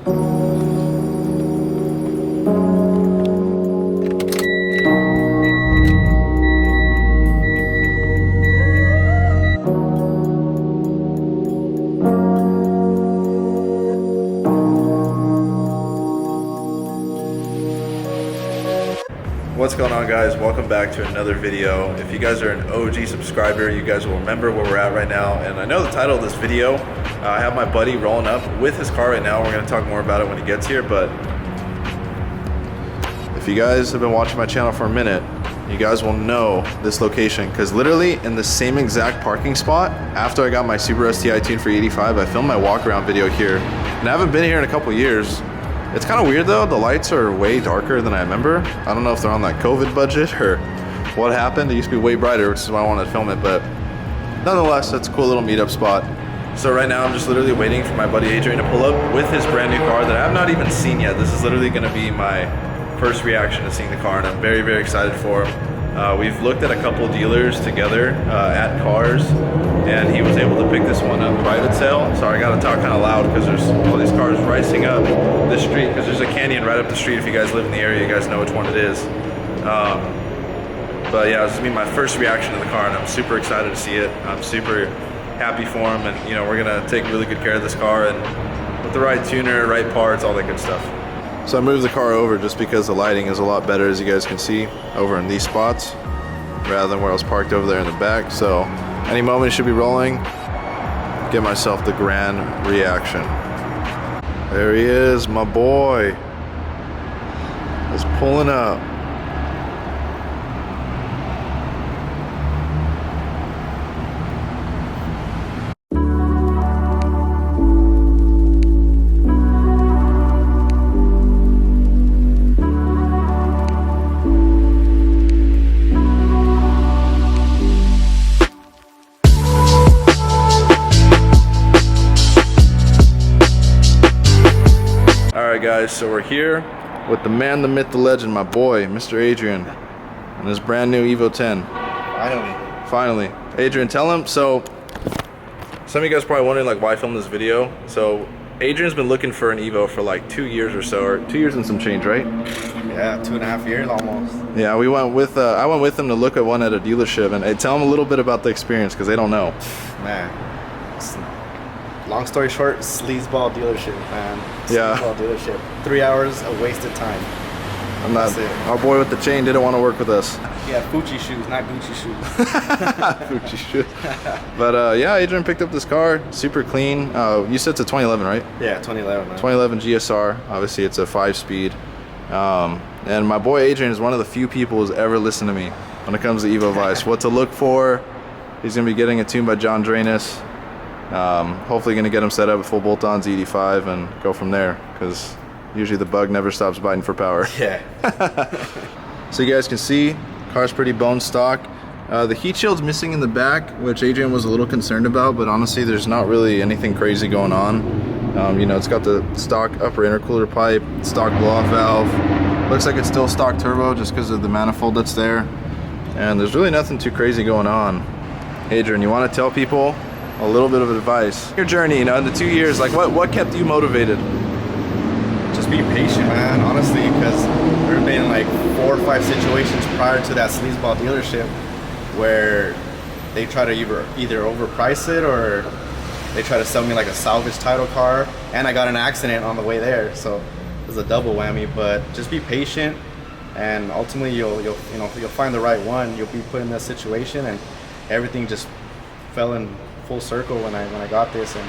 What's going on, guys? Welcome back to another video. If you guys are an OG subscriber, you guys will remember where we're at right now. And I know the title of this video, I have my buddy rolling up with his car right now. We're gonna talk more about it when he gets here, but if you guys have been watching my channel for a minute, you guys will know this location, because literally in the same exact parking spot, after I got my Subaru STI tuned for 85, I filmed my walk around video here. And I haven't been here in a couple years. It's kind of weird though, the lights are way darker than I remember. I don't know if they're on that COVID budget or what happened. It used to be way brighter, which is why I wanted to film it, but nonetheless, that's a cool little meetup spot. So right now I'm just literally waiting for my buddy Adrian to pull up with his brand new car that I have not even seen yet. This is literally gonna be my first reaction to seeing the car, and I'm very, very excited for him. We've looked at a couple dealers together at cars, and he was able to pick this one up private sale. So I gotta talk kind of loud because there's all these cars racing up the street, because there's a canyon right up the street. If you guys live in the area, you guys know which one it is. But yeah, this is gonna be my first reaction to the car, and I'm super excited to see it. I'm super happy for him, and you know, we're gonna take really good care of this car, and with the right tuner, right parts, all that good stuff. So I moved the car over just because the lighting is a lot better, as you guys can see, over in these spots, rather than where I was parked over there in the back. So any moment it should be rolling. Get myself the grand reaction. There he is, my boy. He's pulling up. Alright guys, so we're here with the man, the myth, the legend, my boy, Mr. Adrian, and his brand new Evo 10. Finally. Adrian, tell him, so some of you guys are probably wondering like why I filmed this video. So Adrian's been looking for an Evo for like 2 years or so, or 2 years and some change, right? Yeah, 2.5 years almost. Yeah, we went with, I went with him to look at one at a dealership, and hey, tell him a little bit about the experience, because they don't know. Man, long story short, sleazeball dealership, man. Sleazeball dealership. 3 hours of wasted time. I'm not. Our boy with the chain didn't want to work with us. He had Fucci shoes, not Gucci shoes. Fucci shoes. But yeah, Adrian picked up this car, super clean. You said it's a 2011, right? Yeah, 2011. Man. 2011 GSR. Obviously, it's a 5-speed. And my boy Adrian is one of the few people who's ever listened to me when it comes to Evo Vice. What to look for. He's gonna be getting it tuned by John Drainus. Hopefully gonna get him set up with full bolt-ons E85 and go from there, because usually the bug never stops biting for power. Yeah. So you guys can see, car's pretty bone stock. The heat shield's missing in the back, which Adrian was a little concerned about, but honestly there's not really anything crazy going on. You know, it's got the stock upper intercooler pipe, stock blow-off valve. Looks like it's still stock turbo just because of the manifold that's there. And there's really nothing too crazy going on. Adrian, you want to tell people a little bit of advice? Your journey, you know, in the 2 years, like what kept you motivated? Just be patient, man, honestly, because there have been like 4 or 5 situations prior to that sleazeball dealership where they try to either overprice it, or they try to sell me like a salvage title car, and I got an accident on the way there, so it was a double whammy. But just be patient, and ultimately you'll find the right one. You'll be put in that situation, and everything just fell in full circle when I got this, and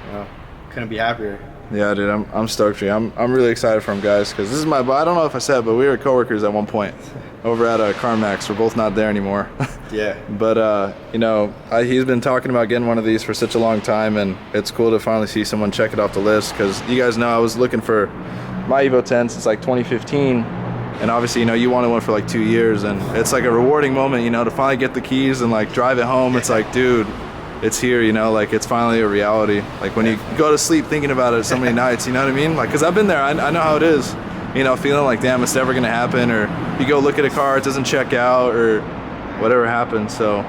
you know, couldn't be happier. Yeah, dude, I'm stoked for you. I'm really excited for him, guys, because this is my, I don't know if I said, but we were coworkers at one point over at CarMax. We're both not there anymore. Yeah. But you know, he's been talking about getting one of these for such a long time, and it's cool to finally see someone check it off the list, because you guys know I was looking for my Evo 10 since like 2015, and obviously, you know, you wanted one for like 2 years, and it's like a rewarding moment, you know, to finally get the keys and like drive it home. It's like, dude, it's here, you know, like it's finally a reality. Like when you go to sleep thinking about it so many nights, you know what I mean? Like, cause I've been there, I know how it is, you know, feeling like, damn, it's never gonna happen, or you go look at a car, it doesn't check out, or whatever happens. So,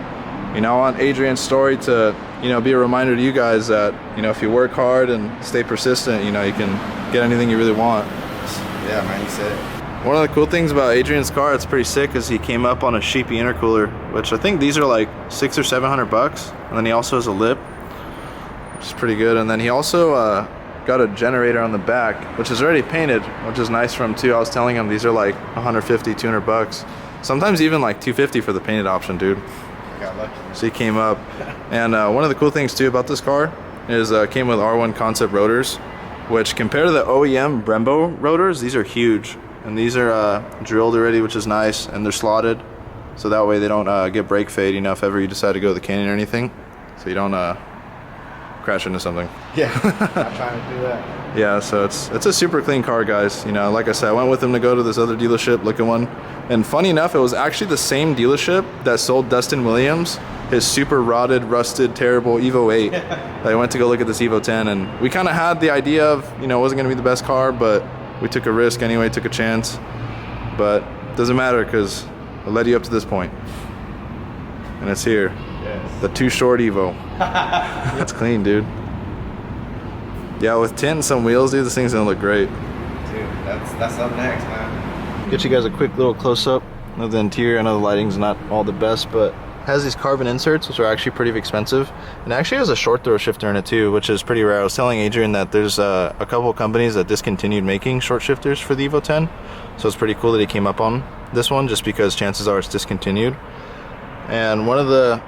you know, I want Adrian's story to, you know, be a reminder to you guys that, you know, if you work hard and stay persistent, you know, you can get anything you really want. Yeah, man, you said it. One of the cool things about Adrian's car, it's pretty sick, is he came up on a sheepy intercooler, which I think these are like $600 or $700, and then he also has a lip, which is pretty good. And then he also got a generator on the back, which is already painted, which is nice for him too. I was telling him these are like 150, 200 bucks, sometimes even like 250 for the painted option, dude. Got lucky. So he came up, and one of the cool things too about this car is came with R1 concept rotors, which compared to the OEM Brembo rotors, these are huge. And these are drilled already, which is nice, and they're slotted, so that way they don't get brake fade, you know, if ever you decide to go to the canyon or anything, so you don't crash into something. Yeah, not trying to do that. Yeah, so it's a super clean car, guys. You know, like I said, I went with him to go to this other dealership, look at one, and funny enough, it was actually the same dealership that sold Dustin Williams his super rotted, rusted, terrible Evo 8. I went to go look at this Evo 10, and we kind of had the idea of, you know, it wasn't going to be the best car, but we took a risk anyway, took a chance. But it doesn't matter because it led you up to this point. And it's here. Yes. The too short Evo. That's clean, dude. Yeah, with tint and some wheels, dude, this thing's gonna look great. Dude, that's up next, man. Get you guys a quick little close-up of the interior. I know the lighting's not all the best, but it has these carbon inserts, which are actually pretty expensive. And it actually has a short throw shifter in it too, which is pretty rare. I was telling Adrian that there's a couple of companies that discontinued making short shifters for the Evo 10. So it's pretty cool that he came up on this one, just because chances are it's discontinued. And one of the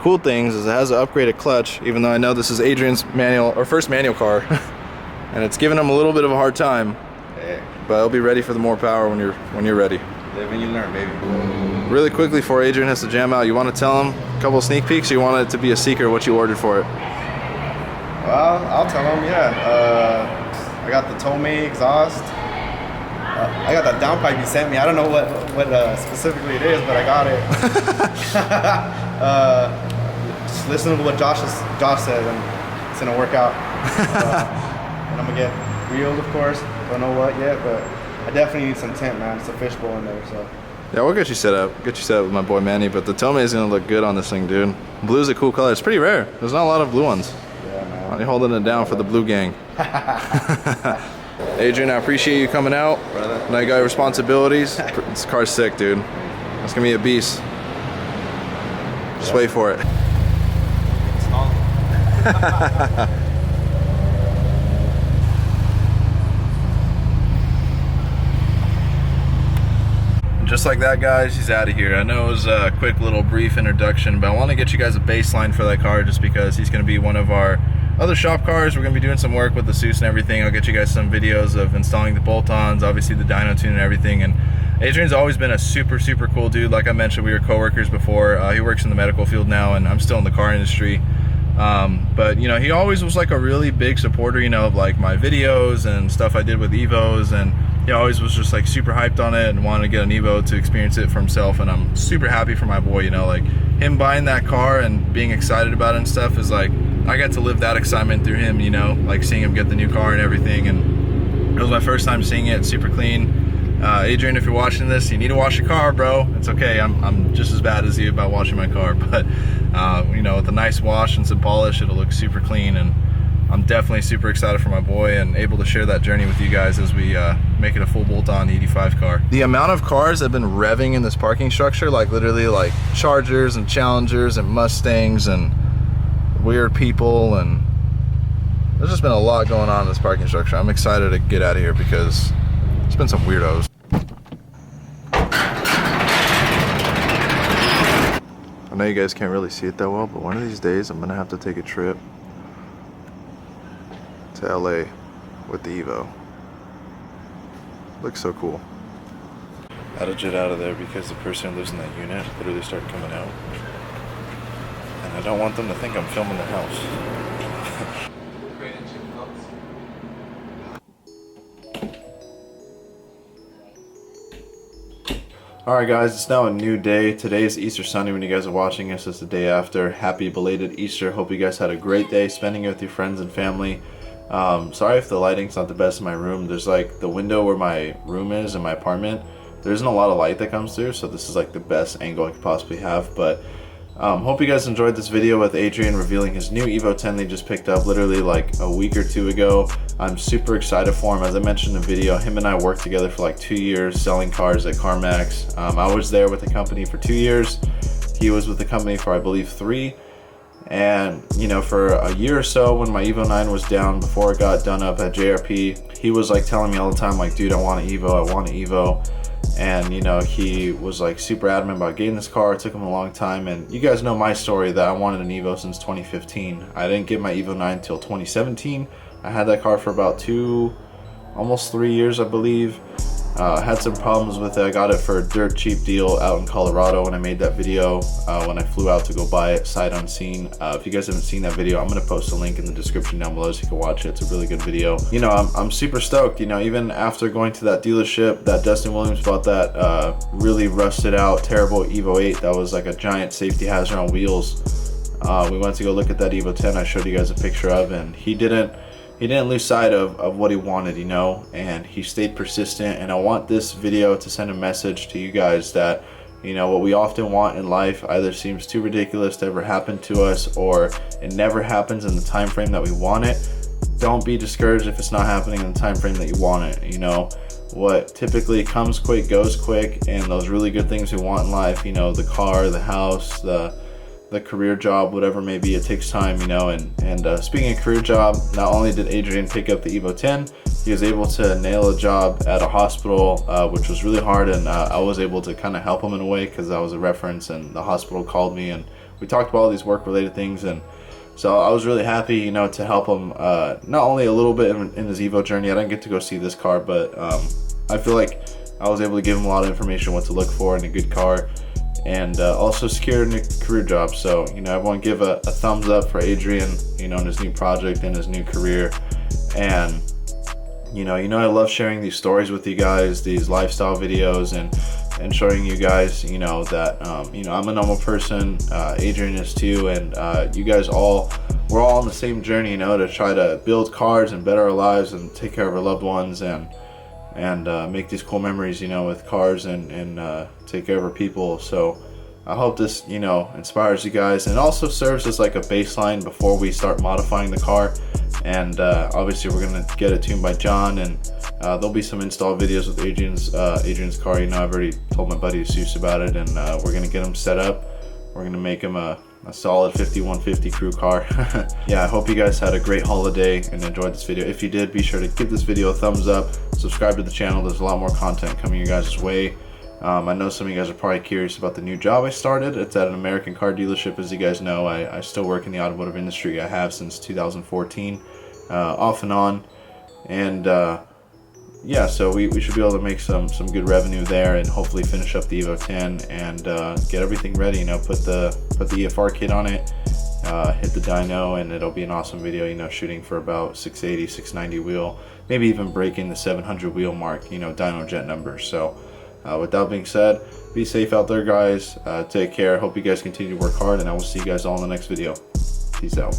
cool things is it has an upgraded clutch, even though I know this is Adrian's manual or first manual car. And it's giving him a little bit of a hard time. Hey. But it'll be ready for the more power when you're ready. Live and you learn, baby. Really quickly before Adrian has to jam out, you want to tell him a couple of sneak peeks, or you want it to be a secret what you ordered for it? Well, I'll tell him, yeah. I got the Tomei exhaust. I got that downpipe you sent me. I don't know what specifically it is, but I got it. Just listen to what Josh says, and it's gonna work out. And I'm gonna get wheeled, of course. Don't know what yet, but I definitely need some tint, man. It's a fishbowl in there, so. Yeah, we'll get you set up. Get you set up with my boy Manny, but the Tomei is gonna look good on this thing, dude. Blue's a cool color. It's pretty rare. There's not a lot of blue ones. Yeah, man. I'm holding it down for the blue gang. Adrian, I appreciate you coming out. Brother. Now you got your responsibilities. This car's sick, dude. It's gonna be a beast. Just wait for it. Just like that, guys, he's out of here. I know it was a quick little brief introduction, but I want to get you guys a baseline for that car just because he's going to be one of our other shop cars. We're going to be doing some work with the Seuss and everything. I'll get you guys some videos of installing the bolt-ons, obviously the dyno tune and everything. And Adrian's always been a super cool dude. Like I mentioned, we were co-workers before. He works in the medical field now, and I'm still in the car industry. But you know, he always was like a really big supporter, you know, of like my videos and stuff I did with Evos, and he always was just like super hyped on it and wanted to get an Evo to experience it for himself. And I'm super happy for my boy, you know, like him buying that car and being excited about it and stuff is like, I got to live that excitement through him, you know, like seeing him get the new car and everything. And it was my first time seeing it, super clean. Adrian, if you're watching this, you need to wash your car, bro. It's okay. I'm just as bad as you about washing my car, but you know, with a nice wash and some polish, it'll look super clean. And I'm definitely super excited for my boy and able to share that journey with you guys as we make it a full bolt-on 85 car. The amount of cars that have been revving in this parking structure, like literally like Chargers and Challengers and Mustangs and weird people, and there's just been a lot going on in this parking structure. I'm excited to get out of here because it's been some weirdos. I know you guys can't really see it that well, but one of these days I'm gonna have to take a trip to LA with the Evo. Looks so cool. I had to jet out of there because the person who lives in that unit literally started coming out. And I don't want them to think I'm filming their house. Alright guys, it's now a new day. Today is Easter Sunday when you guys are watching this. It's the day after. Happy belated Easter. Hope you guys had a great day spending it with your friends and family. Sorry if the lighting's not the best in my room. There's like the window where my room is in my apartment. There isn't a lot of light that comes through, so this is like the best angle I could possibly have. But Hope you guys enjoyed this video with Adrian revealing his new Evo 10 they just picked up literally like a week or two ago. I'm super excited for him. As I mentioned in the video, him and I worked together for like 2 years selling cars at CarMax. I was there with the company for 2 years. He was with the company for, I believe, 3. And you know, for a year or so when my Evo 9 was down before it got done up at JRP, he was like telling me all the time like, dude, I want an Evo, I want an Evo. And you know, he was like super adamant about getting this car. It took him a long time, and you guys know my story that I wanted an Evo since 2015. I didn't get my Evo 9 until 2017. I had that car for about almost 3 years, I believe. Had some problems with it. I got it for a dirt cheap deal out in Colorado when I made that video, when I flew out to go buy it sight unseen. If you guys haven't seen that video, I'm gonna post a link in the description down below so you can watch it. It's a really good video. You know, I'm super stoked. You know, even after going to that dealership that Dustin Williams bought that really rusted out terrible Evo 8 that was like a giant safety hazard on wheels, we went to go look at that Evo 10 I showed you guys a picture of, and he didn't lose sight of what he wanted, you know, and he stayed persistent. And I want this video to send a message to you guys that, you know, what we often want in life either seems too ridiculous to ever happen to us, or it never happens in the time frame that we want it. Don't be discouraged if it's not happening in the time frame that you want it. You know, what typically comes quick goes quick, and those really good things we want in life, you know, the car, the house, the career job, whatever it may be, it takes time, you know. And speaking of career job, not only did Adrian pick up the Evo 10, he was able to nail a job at a hospital, which was really hard, and I was able to kind of help him in a way because I was a reference, and the hospital called me and we talked about all these work related things. And so I was really happy, you know, to help him not only a little bit in his Evo journey. I didn't get to go see this car, but I feel like I was able to give him a lot of information what to look for in a good car, and also secured a new career job. So, you know, everyone give a thumbs up for Adrian, you know, in his new project and his new career. And you know, I love sharing these stories with you guys, these lifestyle videos, and showing you guys, you know, that you know, I'm a normal person, Adrian is too, and you guys we're all on the same journey, you know, to try to build cars and better our lives and take care of our loved ones, and make these cool memories, you know, with cars, and take care of our people. So I hope this, you know, inspires you guys, and also serves as like a baseline before we start modifying the car. And obviously we're gonna get it tuned by John, and there'll be some install videos with Adrian's car. You know, I've already told my buddy Jesus about it, and we're gonna get him set up. We're gonna make him a solid 5150 crew car. Yeah, I hope you guys had a great holiday and enjoyed this video. If you did, be sure to give this video a thumbs up, subscribe to the channel. There's a lot more content coming your guys' way. I know some of you guys are probably curious about the new job I started. It's at an American car dealership. As you guys know, I still work in the automotive industry. I have since 2014, off and on. And yeah, so we should be able to make some good revenue there, and hopefully finish up the Evo 10 and get everything ready. You know, put the EFR kit on it, hit the dyno, and it'll be an awesome video. You know, shooting for about 680, 690 wheel, maybe even breaking the 700 wheel mark. You know, dyno jet numbers. So with that being said, be safe out there, guys. Take care. Hope you guys continue to work hard, and I will see you guys all in the next video. Peace out.